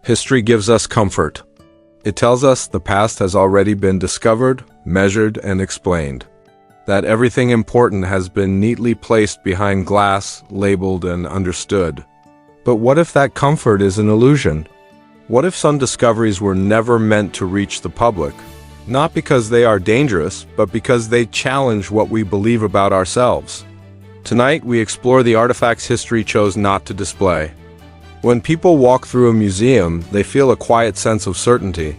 History gives us comfort. It tells us the past has already been discovered, measured, and explained. That everything important has been neatly placed behind glass, labeled, and understood. But what if that comfort is an illusion? What if some discoveries were never meant to reach the public? Not because they are dangerous, but because they challenge what we believe about ourselves. Tonight, we explore the artifacts history chose not to display. When people walk through a museum, they feel a quiet sense of certainty.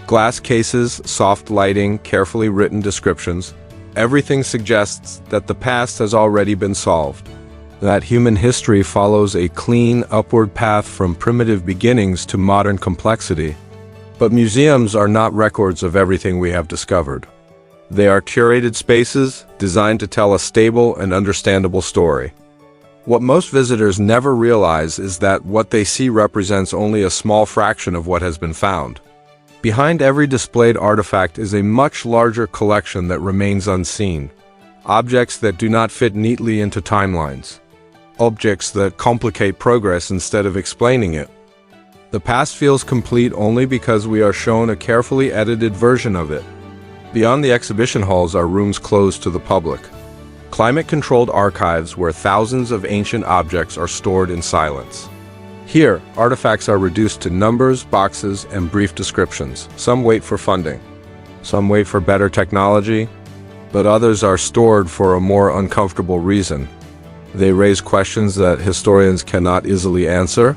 Glass cases, soft lighting, carefully written descriptions, everything suggests that the past has already been solved. That human history follows a clean, upward path from primitive beginnings to modern complexity. But museums are not records of everything we have discovered. They are curated spaces designed to tell a stable and understandable story. What most visitors never realize is that what they see represents only a small fraction of what has been found. Behind every displayed artifact is a much larger collection that remains unseen. Objects that do not fit neatly into timelines. Objects that complicate progress instead of explaining it. The past feels complete only because we are shown a carefully edited version of it. Beyond the exhibition halls are rooms closed to the public. Climate-controlled archives where thousands of ancient objects are stored in silence. Here, artifacts are reduced to numbers, boxes, and brief descriptions. Some wait for funding. Some wait for better technology, but others are stored for a more uncomfortable reason. They raise questions that historians cannot easily answer,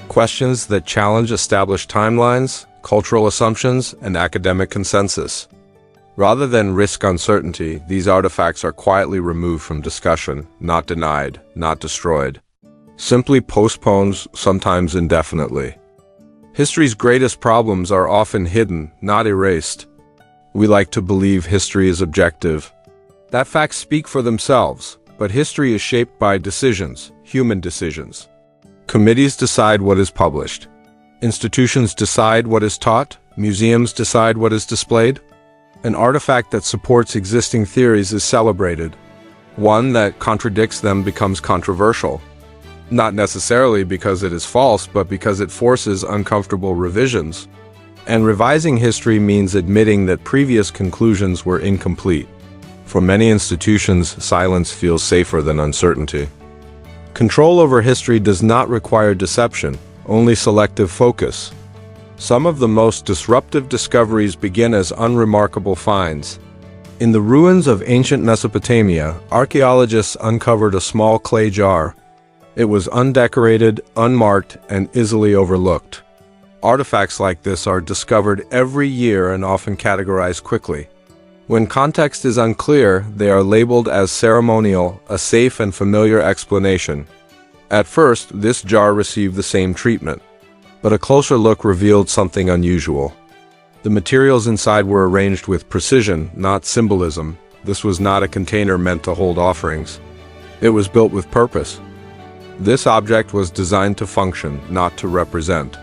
questions that challenge established timelines, cultural assumptions, and academic consensus. Rather than risk uncertainty, these artifacts are quietly removed from discussion, not denied, not destroyed. Simply postponed, sometimes indefinitely. History's greatest problems are often hidden, not erased. We like to believe history is objective. That facts speak for themselves, but history is shaped by decisions, human decisions. Committees decide what is published. Institutions decide what is taught. Museums decide what is displayed. An artifact that supports existing theories is celebrated. One that contradicts them becomes controversial. Not necessarily because it is false, but because it forces uncomfortable revisions. And revising history means admitting that previous conclusions were incomplete. For many institutions, silence feels safer than uncertainty. Control over history does not require deception, only selective focus. Some of the most disruptive discoveries begin as unremarkable finds. In the ruins of ancient Mesopotamia, archaeologists uncovered a small clay jar. It was undecorated, unmarked, and easily overlooked. Artifacts like this are discovered every year and often categorized quickly. When context is unclear, they are labeled as ceremonial, a safe and familiar explanation. At first, this jar received the same treatment, but a closer look revealed something unusual. The materials inside were arranged with precision, not symbolism. This was not a container meant to hold offerings. It was built with purpose. This object was designed to function, not to represent.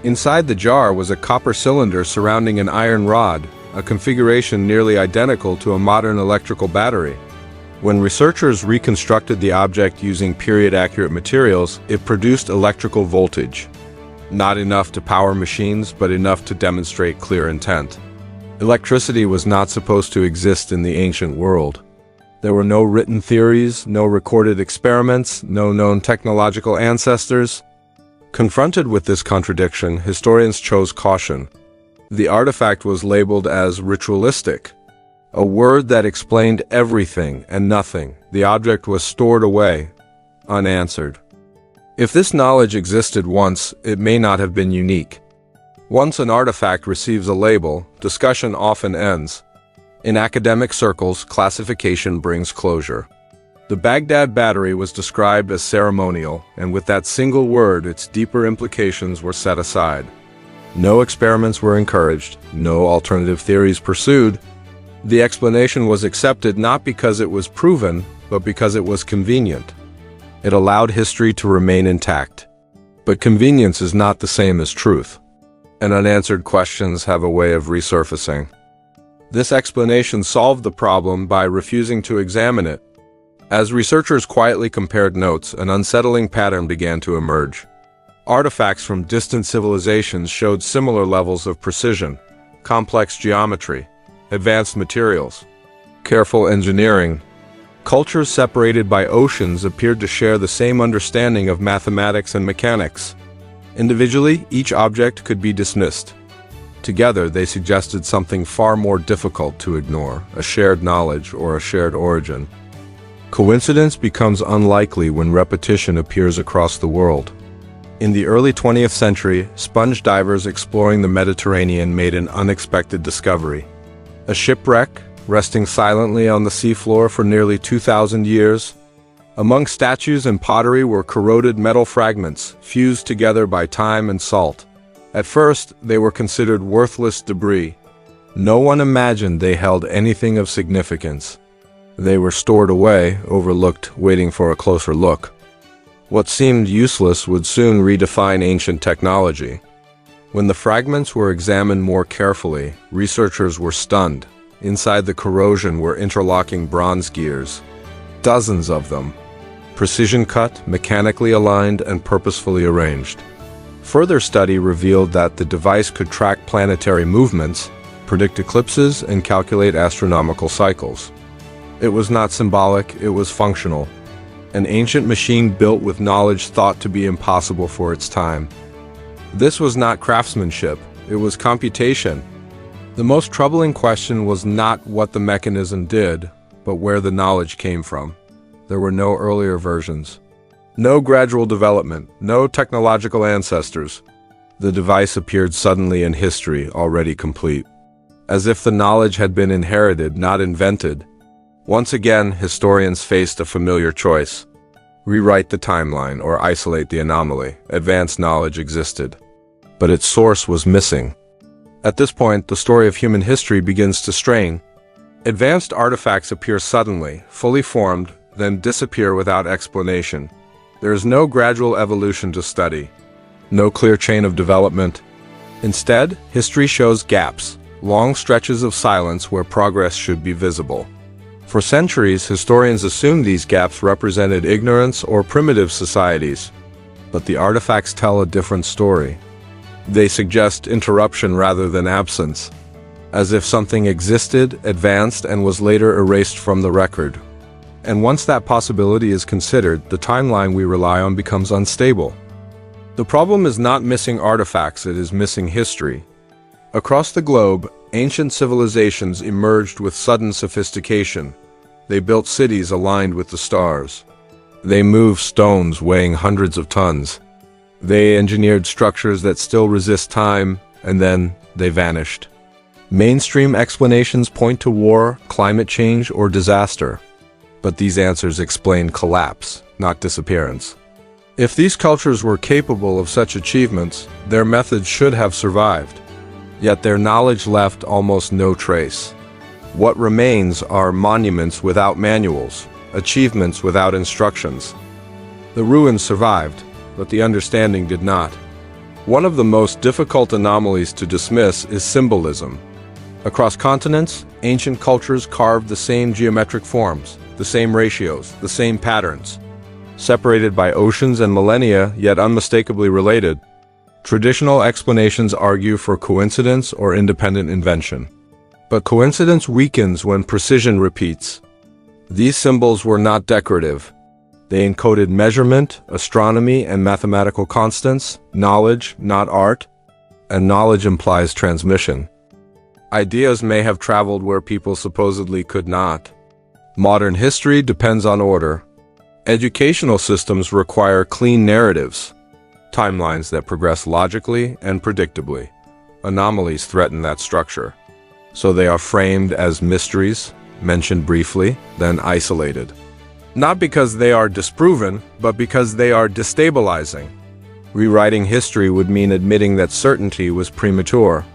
Inside the jar was a copper cylinder surrounding an iron rod, a configuration nearly identical to a modern electrical battery. When researchers reconstructed the object using period-accurate materials, it produced electrical voltage. Not enough to power machines, but enough to demonstrate clear intent. Electricity was not supposed to exist in the ancient world. There were no written theories, no recorded experiments, no known technological ancestors. Confronted with this contradiction, historians chose caution. The artifact was labeled as ritualistic, a word that explained everything and nothing. The object was stored away, unanswered. If this knowledge existed once, it may not have been unique. Once an artifact receives a label, discussion often ends. In academic circles, classification brings closure. The Baghdad Battery was described as ceremonial, and with that single word, its deeper implications were set aside. No experiments were encouraged, no alternative theories pursued. The explanation was accepted not because it was proven, but because it was convenient. It allowed history to remain intact. But convenience is not the same as truth, and unanswered questions have a way of resurfacing. This explanation solved the problem by refusing to examine it. As researchers quietly compared notes, an unsettling pattern began to emerge. Artifacts from distant civilizations showed similar levels of precision, complex geometry, advanced materials, careful engineering. Cultures separated by oceans appeared to share the same understanding of mathematics and mechanics. Individually, each object could be dismissed. Together, they suggested something far more difficult to ignore, a shared knowledge or a shared origin. Coincidence becomes unlikely when repetition appears across the world. In the early 20th century, sponge divers exploring the Mediterranean made an unexpected discovery. A shipwreck, resting silently on the seafloor for nearly 2,000 years. Among statues and pottery were corroded metal fragments, fused together by time and salt. At first, they were considered worthless debris. No one imagined they held anything of significance. They were stored away, overlooked, waiting for a closer look. What seemed useless would soon redefine ancient technology. When the fragments were examined more carefully, researchers were stunned. Inside the corrosion were interlocking bronze gears. Dozens of them. Precision cut, mechanically aligned, and purposefully arranged. Further study revealed that the device could track planetary movements, predict eclipses, and calculate astronomical cycles. It was not symbolic, it was functional. An ancient machine built with knowledge thought to be impossible for its time. This was not craftsmanship, it was computation. The most troubling question was not what the mechanism did, but where the knowledge came from. There were no earlier versions. No gradual development, no technological ancestors. The device appeared suddenly in history, already complete. As if the knowledge had been inherited, not invented. Once again, historians faced a familiar choice. Rewrite the timeline or isolate the anomaly. Advanced knowledge existed, but its source was missing. At this point, the story of human history begins to strain. Advanced artifacts appear suddenly, fully formed, then disappear without explanation. There is no gradual evolution to study, no clear chain of development. Instead, history shows gaps, long stretches of silence where progress should be visible. For centuries, historians assumed these gaps represented ignorance or primitive societies. But the artifacts tell a different story. They suggest interruption rather than absence, as if something existed, advanced, and was later erased from the record. And once that possibility is considered, the timeline we rely on becomes unstable. The problem is not missing artifacts, it is missing history. Across the globe, ancient civilizations emerged with sudden sophistication. They built cities aligned with the stars. They moved stones weighing hundreds of tons. They engineered structures that still resist time, and then they vanished. Mainstream explanations point to war, climate change, or disaster. But these answers explain collapse, not disappearance. If these cultures were capable of such achievements, their methods should have survived. Yet their knowledge left almost no trace. What remains are monuments without manuals, achievements without instructions. The ruins survived, but the understanding did not. One of the most difficult anomalies to dismiss is symbolism. Across continents, ancient cultures carved the same geometric forms, the same ratios, the same patterns. Separated by oceans and millennia, yet unmistakably related. Traditional explanations argue for coincidence or independent invention. But coincidence weakens when precision repeats. These symbols were not decorative. They encoded measurement, astronomy, and mathematical constants, knowledge, not art, and knowledge implies transmission. Ideas may have traveled where people supposedly could not. Modern history depends on order. Educational systems require clean narratives, timelines that progress logically and predictably. Anomalies threaten that structure. So they are framed as mysteries, mentioned briefly, then isolated. Not because they are disproven, but because they are destabilizing. Rewriting history would mean admitting that certainty was premature.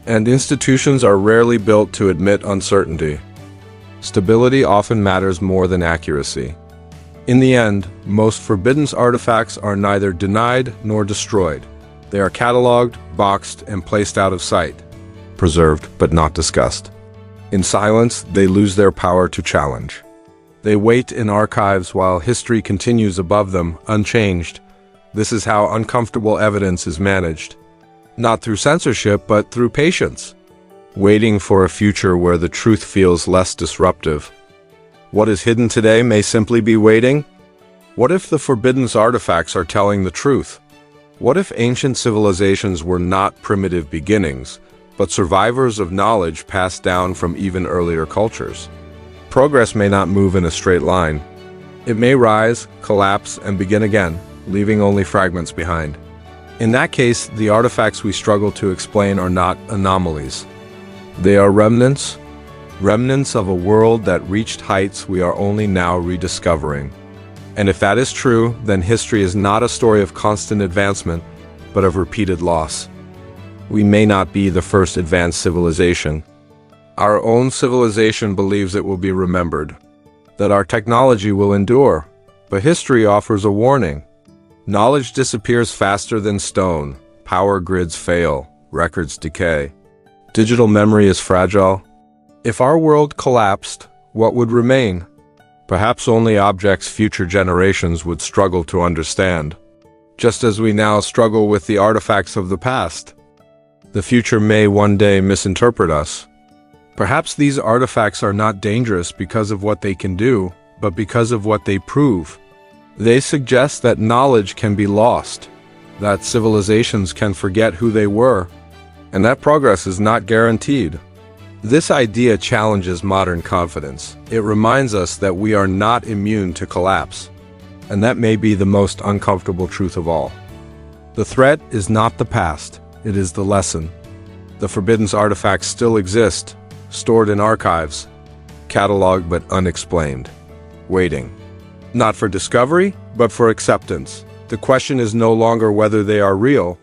And institutions are rarely built to admit uncertainty. Stability often matters more than accuracy. In the end, most forbidden artifacts are neither denied nor destroyed. They are cataloged, boxed, and placed out of sight. Preserved but not discussed. In silence, they lose their power to challenge. They wait in archives while history continues above them, unchanged. This is how uncomfortable evidence is managed. Not through censorship, but through patience. Waiting for a future where the truth feels less disruptive. What is hidden today may simply be waiting. What if the forbidden artifacts are telling the truth? What if ancient civilizations were not primitive beginnings, but survivors of knowledge passed down from even earlier cultures? Progress may not move in a straight line. It may rise, collapse, and begin again, leaving only fragments behind. In that case, the artifacts we struggle to explain are not anomalies. They are remnants of a world that reached heights we are only now rediscovering. And if that is true, then history is not a story of constant advancement, but of repeated loss. We may not be the first advanced civilization. Our own civilization believes it will be remembered, that our technology will endure, but history offers a warning. Knowledge disappears faster than stone, power grids fail, records decay. Digital memory is fragile. If our world collapsed, what would remain? Perhaps only objects future generations would struggle to understand, just as we now struggle with the artifacts of the past. The future may one day misinterpret us. Perhaps these artifacts are not dangerous because of what they can do, but because of what they prove. They suggest that knowledge can be lost, that civilizations can forget who they were, and that progress is not guaranteed. This idea challenges modern confidence. It reminds us that we are not immune to collapse, and that may be the most uncomfortable truth of all. The threat is not the past, it is the lesson. The forbidden artifacts still exist, stored in archives, cataloged but unexplained, waiting. Not for discovery, but for acceptance. The question is no longer whether they are real.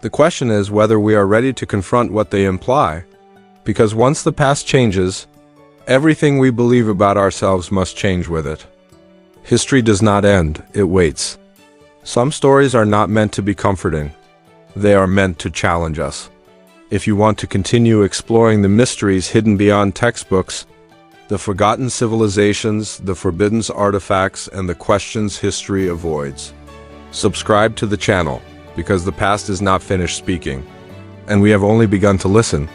The question is whether we are ready to confront what they imply. Because once the past changes, everything we believe about ourselves must change with it. History does not end, it waits. Some stories are not meant to be comforting. They are meant to challenge us. If you want to continue exploring the mysteries hidden beyond textbooks, the forgotten civilizations, the forbidden artifacts, and the questions history avoids, subscribe to the channel, because the past is not finished speaking, and we have only begun to listen.